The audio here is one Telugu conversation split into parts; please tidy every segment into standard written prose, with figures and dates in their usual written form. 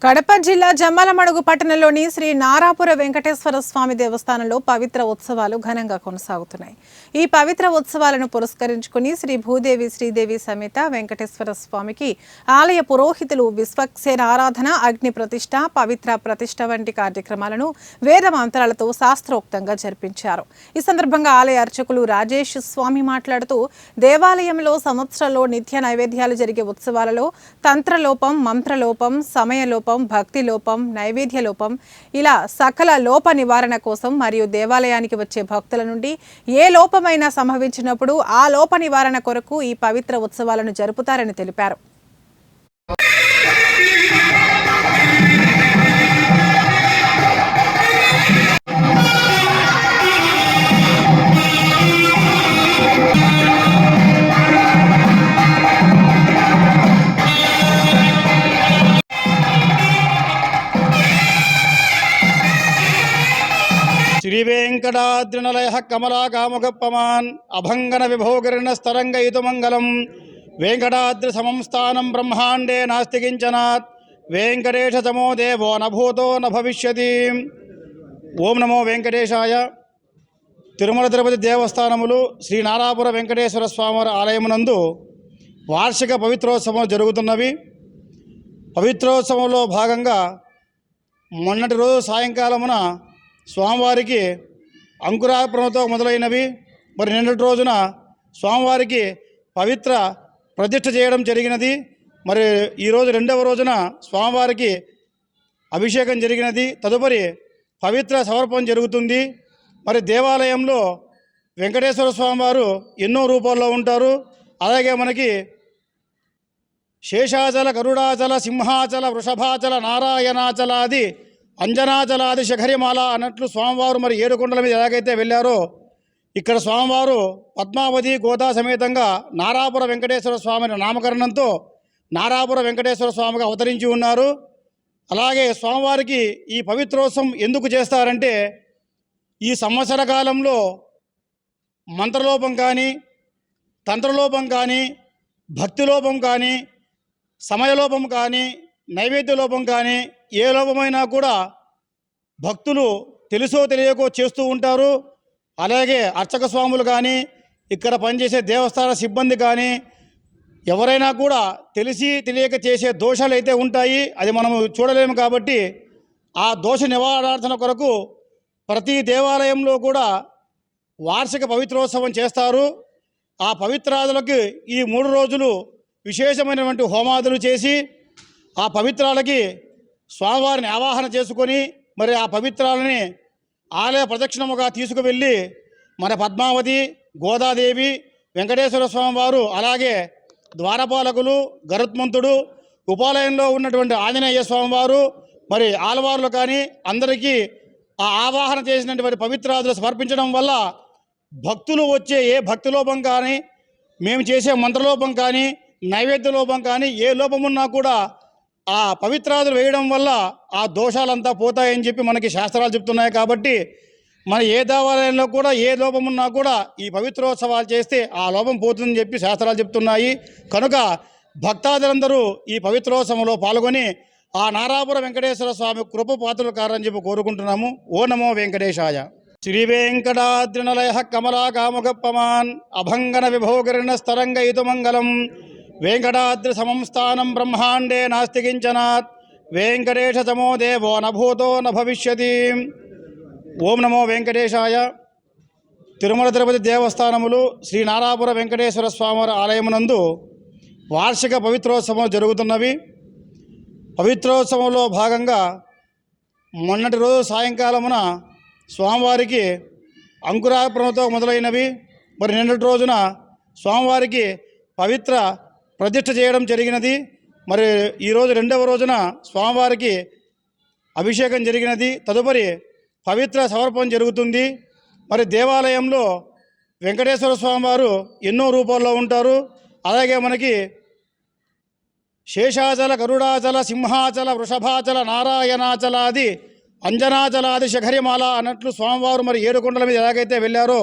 కడప జిల్లా జమ్మలమడుగు పట్టణంలోని శ్రీ నారాపుర వెంకటేశ్వర స్వామి దేవస్థానంలో పవిత్ర ఉత్సవాలు ఘనంగా కొనసాగుతున్నాయి. ఈ పవిత్ర ఉత్సవాలను పురస్కరించుకుని శ్రీ భూదేవి శ్రీదేవి సమేత వెంకటేశ్వర స్వామికి ఆలయ పురోహితులు విశ్వక్సేన ఆరాధన, అగ్ని ప్రతిష్ఠ, పవిత్ర ప్రతిష్ఠ వంటి కార్యక్రమాలను వేద మంత్రాలతో శాస్త్రోక్తంగా జరిపించారు. ఈ సందర్భంగా ఆలయ అర్చకులు రాజేష్ స్వామి మాట్లాడుతూ, దేవాలయంలో సంవత్సరంలో నిత్య నైవేద్యాలు జరిగే ఉత్సవాలలో తంత్రలోపం, మంత్రలోపం, సమయలోపం, భక్తి లోపం, నైవేద్య లోపం ఇలా సకల లోప నివారణ కోసం మరియు దేవాలయానికి వచ్చే భక్తుల నుండి ఏ లోపమైనా సంభవించినప్పుడు ఆ లోప నివారణ కొరకు ఈ పవిత్ర ఉత్సవాలను జరుపుతారని తెలిపారు. శ్రీ వెంకటాద్రినలయ కమలాకాముకప్పమాన్ అభంగన విభోగరిణ స్తరంగయితు మంగళం వెంకటాద్రి సమం స్థానం బ్రహ్మాండే నాస్తి కించనాత్ వెంకటేశ సమో దేవో నభూతో నభవిష్యతి. ఓం నమో వెంకటేశాయ. తిరుమల తిరుపతి దేవస్థానములు శ్రీ నారాపుర వెంకటేశ్వర స్వామివారి ఆలయమునందు వార్షిక పవిత్రోత్సవం జరుగుతున్నవి. పవిత్రోత్సవంలో భాగంగా మొన్నటి రోజు సాయంకాలమున స్వామివారికి అంకురార్పణతో మొదలైనవి. మరి నిన్నటి రోజున స్వామివారికి పవిత్ర ప్రతిష్ఠ చేయడం జరిగినది. మరి ఈరోజు రెండవ రోజున స్వామివారికి అభిషేకం జరిగినది. తదుపరి పవిత్ర సమర్పణ జరుగుతుంది. మరి దేవాలయంలో వెంకటేశ్వర స్వామివారు ఎన్నో రూపాల్లో ఉంటారు. అలాగే మనకి శేషాచల, గరుడాచల, సింహాచల, వృషభాచల, నారాయణాచలాది, అంజనాచలాది, శఖరిమాల అన్నట్లు స్వామివారు మరి 7 కొండల మీద ఎలాగైతే వెళ్ళారో ఇక్కడ స్వామివారు పద్మావతి గోదా సమేతంగా నారాపుర వెంకటేశ్వర స్వామిని నామకరణంతో నారాపుర వెంకటేశ్వర స్వామిగా అవతరించి ఉన్నారు. అలాగే స్వామివారికి ఈ పవిత్రోత్సవం ఎందుకు చేస్తారంటే, ఈ సంవత్సర కాలంలో మంత్రలోపం కానీ, తంత్రలోపం కానీ, భక్తిలోపం కానీ, సమయలోపం కానీ, నైవేద్య లోపం కానీ ఏ లోపమైనా కూడా భక్తులు తెలుసో తెలియకో చేస్తూ ఉంటారు. అలాగే అర్చక స్వాములు కానీ, ఇక్కడ పనిచేసే దేవస్థాన సిబ్బంది కానీ ఎవరైనా కూడా తెలిసి తెలియక చేసే దోషాలు అయితే ఉంటాయి. అది మనము చూడలేము. కాబట్టి ఆ దోష నివారణార్థన కొరకు ప్రతి దేవాలయంలో కూడా వార్షిక పవిత్రోత్సవం చేస్తారు. ఆ పవిత్రాదులకు ఈ 3 రోజులు విశేషమైనటువంటి హోమాదులు చేసి ఆ పవిత్రాలకి స్వామివారిని ఆవాహన చేసుకొని మరి ఆ పవిత్రాలని ఆలయ ప్రదక్షిణముగా తీసుకువెళ్ళి మన పద్మావతి, గోదాదేవి, వెంకటేశ్వర స్వామివారు, అలాగే ద్వారపాలకులు, గరుత్మంతుడు, ఉపాలయంలో ఉన్నటువంటి ఆంజనేయ స్వామివారు, మరి ఆలవార్లు కానీ అందరికీ ఆ ఆవాహన చేసినటువంటి పవిత్రాదులు సమర్పించడం వల్ల భక్తులు వచ్చే ఏ భక్తిలోపం కానీ, మేము చేసే మంత్రలోపం కానీ, నైవేద్య లోపం కానీ ఏ లోపమున్నా కూడా ఆ పవిత్రాదులు వేయడం వల్ల ఆ దోషాలంతా పోతాయని చెప్పి మనకి శాస్త్రాలు చెప్తున్నాయి. కాబట్టి మన ఏ దేవాలయంలో కూడా ఏ లోపమున్నా కూడా ఈ పవిత్రోత్సవాలు చేస్తే ఆ లోపం పోతుందని చెప్పి శాస్త్రాలు చెప్తున్నాయి. కనుక భక్తాదులందరూ ఈ పవిత్రోత్సవంలో పాల్గొని ఆ నారాపుర వెంకటేశ్వర స్వామి కృప పాత్రలు కారని చెప్పి కోరుకుంటున్నాము. ఓ నమో వెంకటేశాయ. శ్రీ వెంకటాద్రినలయ కమలాకాముకప్పమాన్ అభంగన విభోగరిణ స్తరంగయితు మంగళం వెంకటాద్రి సమం స్థానం బ్రహ్మాండే నాస్తి కించనాత్ వెంకటేశ సమో దేవో నభూతో నభవిష్యతి. ఓం నమో వెంకటేశాయ. తిరుమల తిరుపతి దేవస్థానములు శ్రీ నారాపుర వెంకటేశ్వర స్వామివారి ఆలయమునందు వార్షిక పవిత్రోత్సవం జరుగుతున్నవి. పవిత్రోత్సవంలో భాగంగా మొన్నటి రోజు సాయంకాలమున స్వామివారికి అంకురార్పణతో మొదలైనవి. మరి నిన్నటి రోజున స్వామివారికి పవిత్ర ప్రతిష్ఠ చేయడం జరిగినది. మరి ఈరోజు రెండవ రోజున స్వామివారికి అభిషేకం జరిగినది. తదుపరి పవిత్ర సమర్పణ జరుగుతుంది. మరి దేవాలయంలో వెంకటేశ్వర స్వామివారు ఎన్నో రూపాల్లో ఉంటారు. అలాగే మనకి శేషాచల, గరుడాచల, సింహాచల, వృషభాచల, నారాయణాచలాది, అంజనాచలాది, శఖరిమాల అన్నట్లు స్వామివారు మరి 7 కొండల మీద ఎలాగైతే వెళ్ళారో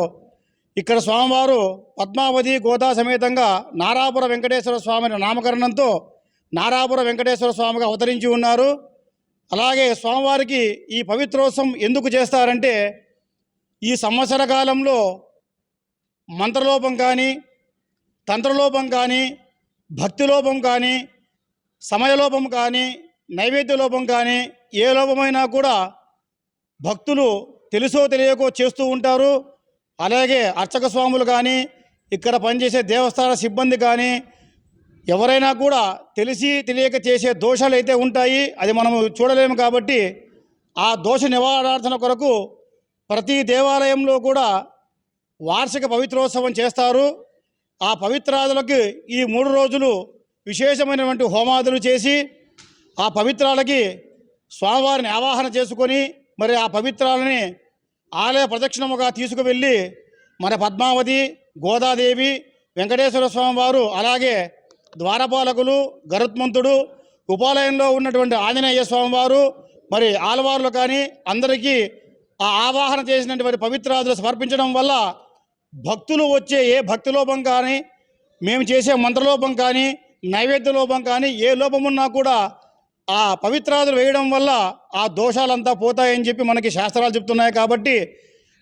ఇక్కడ స్వామివారు పద్మావతి గోదా సమేతంగా నారాపుర వెంకటేశ్వర స్వామిని నామకరణంతో నారాపుర వెంకటేశ్వర స్వామిగా అవతరించి ఉన్నారు. అలాగే స్వామివారికి ఈ పవిత్రోత్సవం ఎందుకు చేస్తారంటే ఈ సంవత్సర కాలంలో మంత్రలోపం కానీ, తంత్రలోపం కానీ, భక్తిలోపం కానీ, సమయలోపం కానీ, నైవేద్య లోపం కానీ ఏ లోపమైనా కూడా భక్తులు తెలుసో తెలియకో చేస్తూ ఉంటారు. అలాగే అర్చక స్వాములు కానీ, ఇక్కడ పనిచేసే దేవస్థాన సిబ్బంది కానీ ఎవరైనా కూడా తెలిసి తెలియక చేసే దోషాలు అయితే ఉంటాయి. అది మనము చూడలేము. కాబట్టి ఆ దోష నివారణార్థన కొరకు ప్రతి దేవాలయంలో కూడా వార్షిక పవిత్రోత్సవం చేస్తారు. ఆ పవిత్రాదులకి ఈ 3 రోజులు విశేషమైనటువంటి హోమాదులు చేసి ఆ పవిత్రాలకి స్వామివారిని ఆవాహన చేసుకొని మరి ఆ పవిత్రాలని ఆలయ ప్రదక్షిణముగా తీసుకువెళ్ళి మన పద్మావతి, గోదాదేవి, వెంకటేశ్వర స్వామివారు, అలాగే ద్వారపాలకులు, గరుత్మంతుడు, ఉపాలయంలో ఉన్నటువంటి ఆంజనేయ స్వామివారు, మరి ఆలవార్లు కానీ అందరికీ ఆ ఆవాహన చేసినటువంటి పవిత్రాదులు సమర్పించడం వల్ల భక్తులు వచ్చే ఏ భక్తి లోపం కానీ, మేము చేసే మంత్రలోపం కానీ, నైవేద్య లోపం కానీ ఏ లోపమున్నా కూడా ఆ పవిత్రాదులు వేయడం వల్ల ఆ దోషాలంతా పోతాయని చెప్పి మనకి శాస్త్రాలు చెప్తున్నాయి. కాబట్టి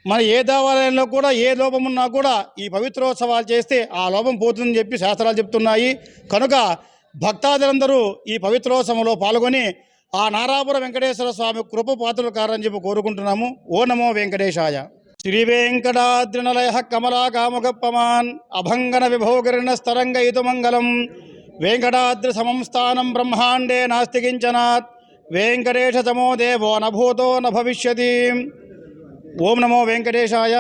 మన ఏ దేవాలయంలో కూడా ఏ లోపమున్నా కూడా ఈ పవిత్రోత్సవాలు చేస్తే ఆ లోపం పోతుందని చెప్పి శాస్త్రాలు చెప్తున్నాయి. కనుక భక్తాదులందరూ ఈ పవిత్రోత్సవంలో పాల్గొని ఆ నారాపుర వెంకటేశ్వర స్వామి కృప పాత్రలు కారని చెప్పి కోరుకుంటున్నాము. ఓ నమో వెంకటేశాయ. శ్రీ వెంకటాద్రినలయ కమలాకాముఖపమాన్ అభంగన విభోగరిణ స్తరంగయితు మంగళం. వెంకటాద్రి సమం స్థానం బ్రహ్మాండే నాస్తి కించనాత్. వెంకటేశ తమో దేవో నభూతో నభవిష్యతి. ఓం నమో వెంకటేశాయ.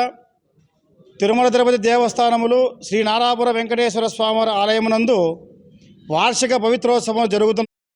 తిరుమల తిరుపతి దేవస్థానములు శ్రీ నారాపుర వెంకటేశ్వర స్వామివారి ఆలయమునందు వార్షిక పవిత్రోత్సవం జరుగుతుంది.